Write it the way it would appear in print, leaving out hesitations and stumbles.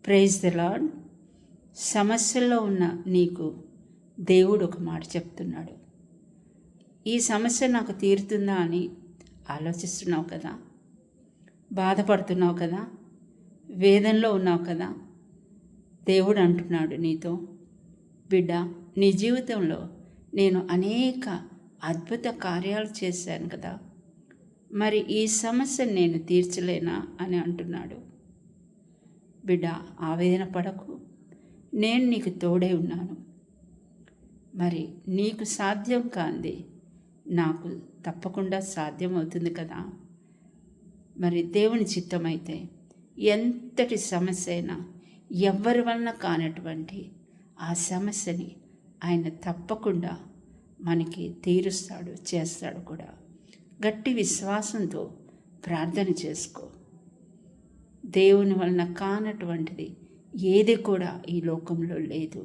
Praise the lord. సమస్యల్లో ఉన్న నీకు దేవుడు ఒక మాట చెప్తున్నాడు. ఈ సమస్య నాకు తీరుతుందా అని ఆలోచిస్తున్నావు కదా, బాధపడుతున్నావు కదా, వేదనలో ఉన్నావు కదా. దేవుడు అంటున్నాడు నీతో, బిడ్డ, నీ జీవితంలో నేను అనేక అద్భుత కార్యాలు చేశాను కదా, మరి ఈ సమస్యను నేను తీర్చలేనా అని అంటున్నాడు. బిడ్డ, ఆవేదన పడకు, నేను నీకు తోడై ఉన్నాను. మరి నీకు సాధ్యం కాంది నాకు తప్పకుండా సాధ్యమవుతుంది కదా. మరి దేవుని చిత్తమైతే ఎంతటి సమస్య అయినా, ఎవ్వరి వలన కానటువంటి ఆ సమస్యని ఆయన తప్పకుండా మనకి తీరుస్తాడు, చేస్తాడు కూడా. గట్టి విశ్వాసంతో ప్రార్థన చేసుకో. దేవుని వలన కానటువంటిది ఏది కూడా ఈ లోకంలో లేదు.